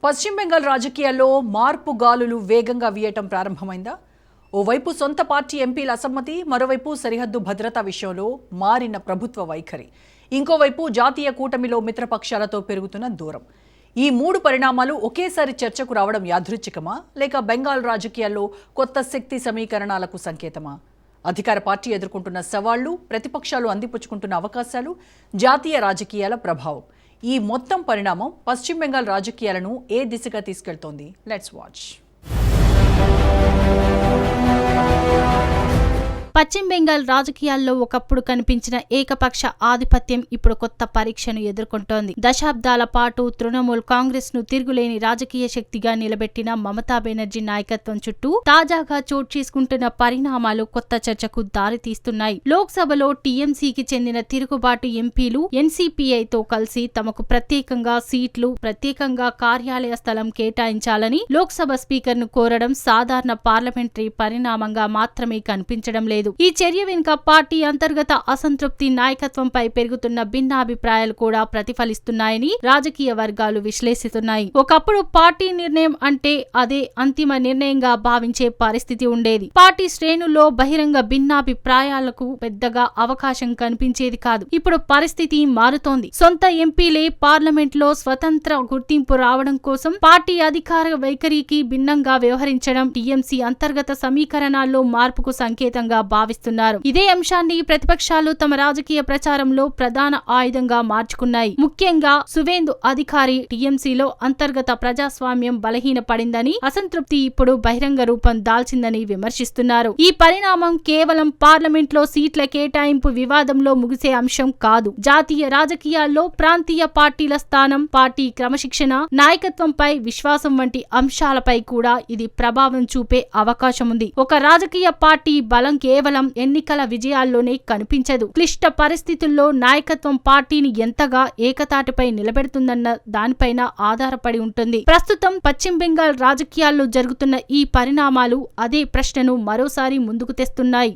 పశ్చిమ బెంగాల్ రాజకీయాల్లో మార్పు గాలులు వేగంగా వీయటం ప్రారంభమైందా? ఓవైపు సొంత పార్టీ ఎంపీల అసమ్మతి, మరోవైపు సరిహద్దు భద్రతా విషయంలో మారిన ప్రభుత్వ వైఖరి, ఇంకోవైపు జాతీయ కూటమిలో మిత్రపక్షాలతో పెరుగుతున్న దూరం. ఈ మూడు పరిణామాలు ఒకేసారి చర్చకు రావడం యాదృచ్ఛికమా, లేక బెంగాల్ రాజకీయాల్లో కొత్త శక్తి సమీకరణాలకు సంకేతమా? అధికార పార్టీ ఎదుర్కొంటున్న సవాళ్లు, ప్రతిపక్షాలు అందిపుచ్చుకుంటున్న అవకాశాలు, జాతీయ రాజకీయాల ప్రభావం, ఈ మొత్తం పరిణామం పశ్చిమ బెంగాల్ రాజకీయాలను ఏ దిశగా తీసుకెళ్తోంది? Let's watch. పశ్చిమ బెంగాల్ రాజకీయాల్లో ఒకప్పుడు కనిపించిన ఏకపక్ష ఆధిపత్యం ఇప్పుడు కొత్త పరీక్షను ఎదుర్కొంటోంది. దశాబ్దాల పాటు తృణమూల్ కాంగ్రెస్ ను తిరుగులేని రాజకీయ శక్తిగా నిలబెట్టిన మమతా బెనర్జీ నాయకత్వం చుట్టూ తాజాగా చోటు చేసుకుంటున్న పరిణామాలు కొత్త చర్చకు దారితీస్తున్నాయి. లోక్సభలో టీఎంసీకి చెందిన తిరుగుబాటు ఎంపీలు ఎన్సీపీఐతో కలిసి తమకు ప్రత్యేకంగా సీట్లు, ప్రత్యేకంగా కార్యాలయ స్థలం కేటాయించాలని లోక్సభ స్పీకర్ ను కోరడం సాధారణ పార్లమెంటరీ పరిణామంగా మాత్రమే కనిపించడం లేదు. ఈ చర్య వెనుక పార్టీ అంతర్గత అసంతృప్తి, నాయకత్వంపై పెరుగుతున్న భిన్నాభిప్రాయాలు కూడా ప్రతిఫలిస్తున్నాయని రాజకీయ వర్గాలు విశ్లేషిస్తున్నాయి. ఒకప్పుడు పార్టీ నిర్ణయం అంటే అదే అంతిమ నిర్ణయంగా భావించే పరిస్థితి ఉండేది. పార్టీ శ్రేణుల్లో బహిరంగ భిన్నాభిప్రాయాలకు పెద్దగా అవకాశం కనిపించేది కాదు. ఇప్పుడు పరిస్థితి మారుతోంది. సొంత ఎంపీలే పార్లమెంట్ లో స్వతంత్ర గుర్తింపు రావడం కోసం పార్టీ అధికార వైఖరికి భిన్నంగా వ్యవహరించడం టీఎంసీ అంతర్గత సమీకరణాల్లో మార్పుకు సంకేతంగా భావిస్తున్నారు. ఇదే అంశాన్ని ప్రతిపక్షాలు తమ రాజకీయ ప్రచారంలో ప్రధాన ఆయుధంగా మార్చుకున్నాయి. ముఖ్యంగా సువేందు అధికారి టీఎంసీలో అంతర్గత ప్రజాస్వామ్యం బలహీనపడిందని, అసంతృప్తి ఇప్పుడు బహిరంగ రూపం దాల్చిందని విమర్శిస్తున్నారు. ఈ పరిణామం కేవలం పార్లమెంట్ లో సీట్ల కేటాయింపు వివాదంలో ముగిసే అంశం కాదు. జాతీయ రాజకీయాల్లో ప్రాంతీయ పార్టీల స్థానం, పార్టీ క్రమశిక్షణ, నాయకత్వంపై విశ్వాసం వంటి అంశాలపై కూడా ఇది ప్రభావం చూపే అవకాశం ఉంది. ఒక రాజకీయ పార్టీ బలం కేవలం ఎన్నికల విజయాల్లోనే కనిపించదు. క్లిష్ట పరిస్థితుల్లో నాయకత్వం పార్టీని ఎంతగా ఏకతాటిపై నిలబెడుతుందన్న దానిపైన ఆధారపడి ఉంటుంది. ప్రస్తుతం పశ్చిమ బెంగాల్ రాజకీయాల్లో జరుగుతున్న ఈ పరిణామాలు అదే ప్రశ్నను మరోసారి ముందుకు తెస్తున్నాయి.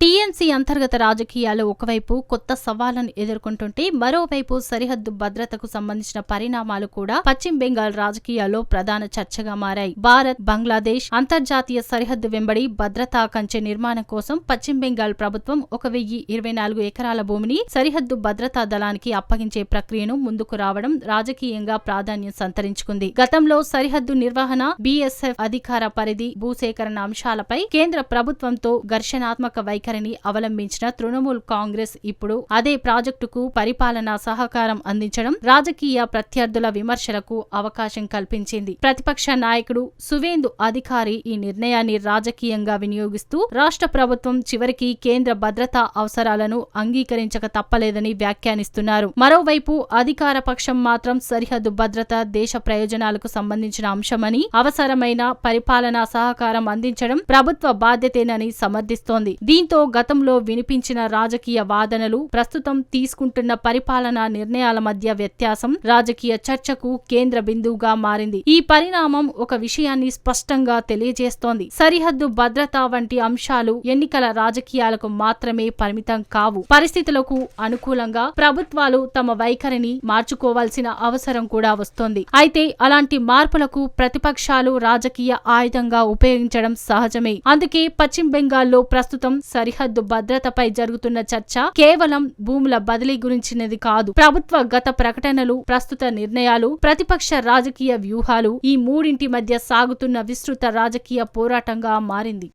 టీఎంసీ అంతర్గత రాజకీయాలు ఒకవైపు కొత్త సవాళ్లను ఎదుర్కొంటుంటే, మరోవైపు సరిహద్దు భద్రతకు సంబంధించిన పరిణామాలు కూడా పశ్చిమ బెంగాల్ రాజకీయాల్లో ప్రధాన చర్చగా మారాయి. భారత్, బంగ్లాదేశ్ అంతర్జాతీయ సరిహద్దు వెంబడి భద్రతా కంచె నిర్మాణం కోసం పశ్చిమ బెంగాల్ ప్రభుత్వం 1024 ఎకరాల భూమిని సరిహద్దు భద్రతా దళానికి అప్పగించే ప్రక్రియను ముందుకు రావడం రాజకీయంగా ప్రాధాన్యం సంతరించుకుంది. గతంలో సరిహద్దు నిర్వహణ, బీఎస్ఎఫ్ అధికార పరిధి, భూసేకరణ అంశాలపై కేంద్ర ప్రభుత్వంతో ఘర్షణాత్మక వైఖరిని అవలంబించిన తృణమూల్ కాంగ్రెస్ ఇప్పుడు అదే ప్రాజెక్టుకు పరిపాలనా సహకారం అందించడం రాజకీయ ప్రత్యర్థుల విమర్శలకు అవకాశం కల్పించింది. ప్రతిపక్ష నాయకుడు సువేందు అధికారి ఈ నిర్ణయాన్ని రాజకీయంగా వినియోగిస్తూ రాష్ట్ర ప్రభుత్వం చివరికి కేంద్ర భద్రతా అవసరాలను అంగీకరించక తప్పలేదని వ్యాఖ్యానిస్తున్నారు. మరోవైపు అధికార పక్షం మాత్రం సరిహద్దు భద్రత దేశ ప్రయోజనాలకు సంబంధించిన అంశమని, అవసరమైన పరిపాలనా సహకారం అందించడం ప్రభుత్వ బాధ్యతేనని సమర్థిస్తోంది. దీంతో గతంలో వినిపించిన రాజకీయ వాదనలు, ప్రస్తుతం తీసుకుంటున్న పరిపాలనా నిర్ణయాల మధ్య వ్యత్యాసం రాజకీయ చర్చకు కేంద్ర బిందువుగా మారింది. ఈ పరిణామం ఒక విషయాన్ని స్పష్టంగా తెలియజేస్తోంది. సరిహద్దు భద్రత వంటి అంశాలు ఎన్నికల రాజకీయాలకు మాత్రమే పరిమితం కావు. పరిస్థితులకు అనుకూలంగా ప్రభుత్వాలు తమ వైఖరిని మార్చుకోవాల్సిన అవసరం కూడా వస్తోంది. అయితే అలాంటి మార్పులకు ప్రతిపక్షాలు రాజకీయ ఆయుధంగా ఉపయోగించడం సహజమే. అందుకే పశ్చిమ బెంగాల్లో ప్రస్తుతం సరిహద్దు భద్రతపై జరుగుతున్న చర్చ కేవలం భూముల బదిలీ గురించినది కాదు. ప్రభుత్వ గత ప్రకటనలు, ప్రస్తుత నిర్ణయాలు, ప్రతిపక్ష రాజకీయ వ్యూహాలు, ఈ మూడింటి మధ్య సాగుతున్న విస్తృత రాజకీయ పోరాటంగా మారింది.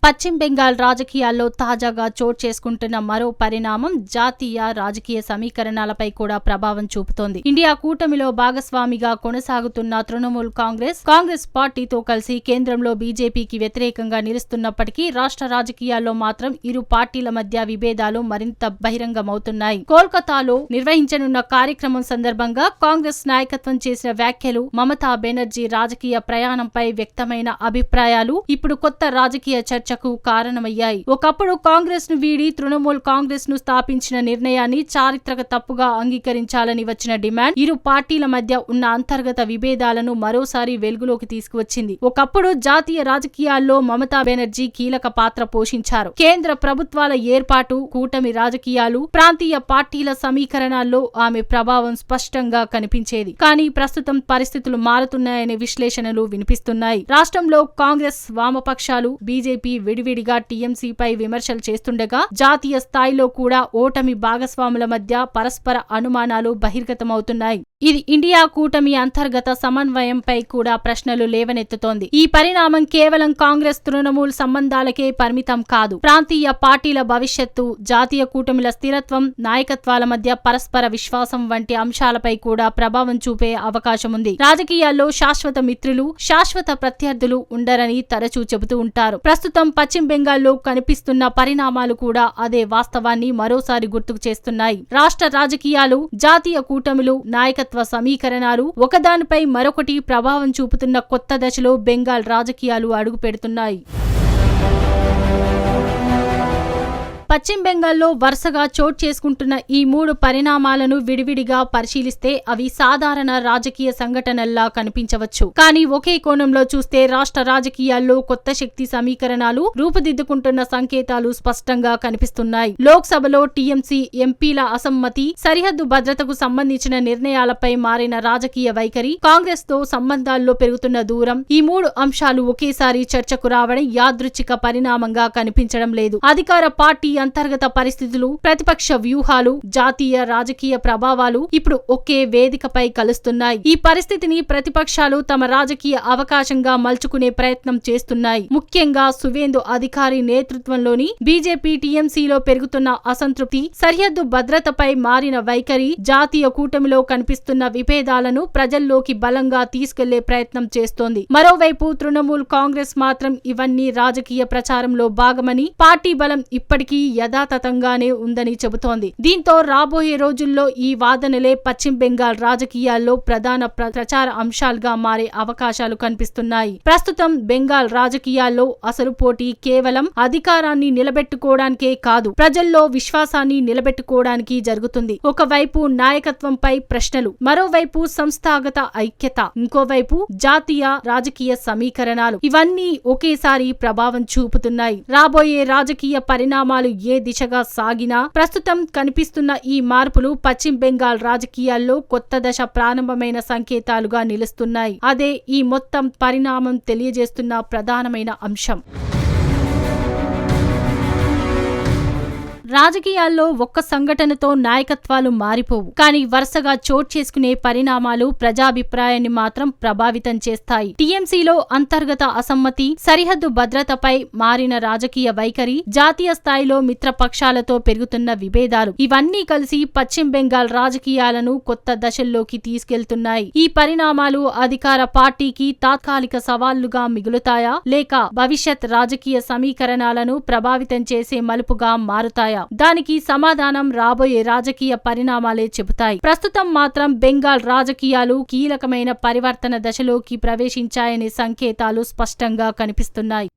పశ్చిమ బెంగాల్ రాజకీయాల్లో తాజాగా చోటు చేసుకుంటున్న మరో పరిణామం జాతీయ రాజకీయ సమీకరణాలపై కూడా ప్రభావం చూపుతోంది. ఇండియా కూటమిలో భాగస్వామిగా కొనసాగుతున్న తృణమూల్ కాంగ్రెస్ పార్టీతో కలిసి కేంద్రంలో బీజేపీకి వ్యతిరేకంగా నిలుస్తున్నప్పటికీ రాష్ట్ర రాజకీయాల్లో మాత్రం ఇరు పార్టీల మధ్య విభేదాలు మరింత బహిరంగమవుతున్నాయి. కోల్కతాలో నిర్వహించనున్న కార్యక్రమం సందర్భంగా కాంగ్రెస్ నాయకత్వం చేసిన వ్యాఖ్యలు, మమతా బెనర్జీ రాజకీయ ప్రయాణంపై వ్యక్తమైన అభిప్రాయాలు ఇప్పుడు కొత్త రాజకీయ చర్చ చర్చకు కారణమయ్యాయి. ఒకప్పుడు కాంగ్రెస్ ను వీడి తృణమూల్ కాంగ్రెస్ ను స్థాపించిన నిర్ణయాన్ని చారిత్రక తప్పుగా అంగీకరించాలని వచ్చిన డిమాండ్ ఇరు పార్టీల మధ్య ఉన్న అంతర్గత విభేదాలను మరోసారి వెలుగులోకి తీసుకువచ్చింది. ఒకప్పుడు జాతీయ రాజకీయాల్లో మమతా బెనర్జీ కీలక పాత్ర పోషించారు. కేంద్ర ప్రభుత్వాల ఏర్పాటు, కూటమి రాజకీయాలు, ప్రాంతీయ పార్టీల సమీకరణాల్లో ఆమె ప్రభావం స్పష్టంగా కనిపించేది. కానీ ప్రస్తుతం పరిస్థితులు మారుతున్నాయనే విశ్లేషణలు వినిపిస్తున్నాయి. రాష్ట్రంలో కాంగ్రెస్, వామపక్షాలు, బీజేపీ విడివిడిగా టీఎంసీపై విమర్శలు చేస్తుండగా జాతీయ స్థాయిలో కూడా ఓటమి భాగస్వాముల మధ్య పరస్పర అనుమానాలు బహిర్గతమవుతున్నాయి. ఇది ఇండియా కూటమి అంతర్గత సమన్వయంపై కూడా ప్రశ్నలు లేవనెత్తుతోంది. ఈ పరిణామం కేవలం కాంగ్రెస్ తృణమూల్ సంబంధాలకే పరిమితం కాదు. ప్రాంతీయ పార్టీల భవిష్యత్తు, జాతీయ కూటమిల స్థిరత్వం, నాయకత్వాల మధ్య పరస్పర విశ్వాసం వంటి అంశాలపై కూడా ప్రభావం చూపే అవకాశం ఉంది. రాజకీయాల్లో శాశ్వత మిత్రులు, శాశ్వత ప్రత్యర్థులు ఉండరని తరచూ చెబుతూ ఉంటారు. ప్రస్తుతం పశ్చిమ బెంగాల్లో కనిపిస్తున్న పరిణామాలు కూడా అదే వాస్తవాన్ని మరోసారి గుర్తుకు చేస్తున్నాయి. రాష్ట్ర రాజకీయాలు, జాతీయ కూటమిలు, నాయకత్వ సమీకరణాలు ఒకదానిపై మరొకటి ప్రభావం చూపుతున్న కొత్త దశలో బెంగాల్ రాజకీయాలు అడుగు పెడుతున్నాయి. పశ్చిమ బెంగాల్లో వరుసగా చోటు చేసుకుంటున్న ఈ మూడు పరిణామాలను విడివిడిగా పరిశీలిస్తే అవి సాధారణ రాజకీయ సంఘటనల్లా కనిపించవచ్చు. కానీ ఒకే కోణంలో చూస్తే రాష్ట్ర రాజకీయాల్లో కొత్త శక్తి సమీకరణాలు రూపుదిద్దుకుంటున్న సంకేతాలు స్పష్టంగా కనిపిస్తున్నాయి. లోక్సభలో టీఎంసీ ఎంపీల అసమ్మతి, సరిహద్దు భద్రతకు సంబంధించిన నిర్ణయాలపై మారిన రాజకీయ వైఖరి, కాంగ్రెస్ తో సంబంధాల్లో పెరుగుతున్న దూరం, ఈ మూడు అంశాలు ఒకేసారి చర్చకు రావడం యాదృచ్ఛిక పరిణామంగా కనిపించడం లేదు. అధికార పార్టీ అంతర్గత పరిస్థితులు, ప్రతిపక్ష వ్యూహాలు, జాతీయ రాజకీయ ప్రభావాలు ఇప్పుడు ఒకే వేదికపై కలుస్తున్నాయి. ఈ పరిస్థితిని ప్రతిపక్షాలు తమ రాజకీయ అవకాశంగా మలుచుకునే ప్రయత్నం చేస్తున్నాయి. ముఖ్యంగా సువేందు అధికారి నేతృత్వంలోని బీజేపీ టీఎంసీలో పెరుగుతున్న అసంతృప్తి, సరిహద్దు భద్రతపై మారిన వైఖరి, జాతీయ కూటమిలో కనిపిస్తున్న విభేదాలను ప్రజల్లోకి బలంగా తీసుకెళ్లే ప్రయత్నం చేస్తోంది. మరోవైపు తృణమూల్ కాంగ్రెస్ మాత్రం ఇవన్నీ రాజకీయ ప్రచారంలో భాగమని, పార్టీ బలం ఇప్పటికీ యథాతథంగానే ఉందని చెబుతోంది. దీంతో రాబోయే రోజుల్లో ఈ వాదనలే పశ్చిమ బెంగాల్ రాజకీయాల్లో ప్రధాన ప్రచార అంశాలుగా మారే అవకాశాలు కనిపిస్తున్నాయి. ప్రస్తుతం బెంగాల్ రాజకీయాల్లో అసలు పోటీ కేవలం అధికారాన్ని నిలబెట్టుకోవడానికే కాదు, ప్రజల్లో విశ్వాసాన్ని నిలబెట్టుకోవడానికి జరుగుతుంది. ఒకవైపు నాయకత్వంపై ప్రశ్నలు, మరోవైపు సంస్థాగత ఐక్యత, ఇంకోవైపు జాతీయ రాజకీయ సమీకరణాలు, ఇవన్నీ ఒకేసారి ప్రభావం చూపుతున్నాయి. రాబోయే రాజకీయ పరిణామాలు ఏ దిశగా సాగినా ప్రస్తుతం కనిపిస్తున్న ఈ మార్పులు పశ్చిమ బెంగాల్ రాజకీయాల్లో కొత్త దశ ప్రారంభమైన సంకేతాలుగా నిలుస్తున్నాయి. అదే ఈ మొత్తం పరిణామం తెలియజేస్తున్న ప్రధానమైన అంశం. రాజకీయాల్లో ఒక్క సంఘటనతో నాయకత్వాలు మారిపోవు, కానీ వరుసగా చోటు చేసుకునే పరిణామాలు ప్రజాభిప్రాయాన్ని మాత్రం ప్రభావితం చేస్తాయి. టీఎంసీలో అంతర్గత అసమ్మతి, సరిహద్దు భద్రతపై మారిన రాజకీయ వైఖరి, జాతీయ స్థాయిలో మిత్రపక్షాలతో పెరుగుతున్న విభేదాలు, ఇవన్నీ కలిసి పశ్చిమ బెంగాల్ రాజకీయాలను కొత్త దశల్లోకి తీసుకెళ్తున్నాయి. ఈ పరిణామాలు అధికార పార్టీకి తాత్కాలిక సవాళ్లుగా మిగులుతాయా, లేక భవిష్యత్ రాజకీయ సమీకరణాలను ప్రభావితం చేసే మలుపుగా మారుతాయా? దానికి సమాధానం రాబోయే రాజకీయ పరిణామాలే చెబుతాయి. ప్రస్తుతం మాత్రం బెంగాల్ రాజకీయాలు కీలకమైన పరివర్తన దశలోకి ప్రవేశించాయనే సంకేతాలు స్పష్టంగా కనిపిస్తున్నాయి.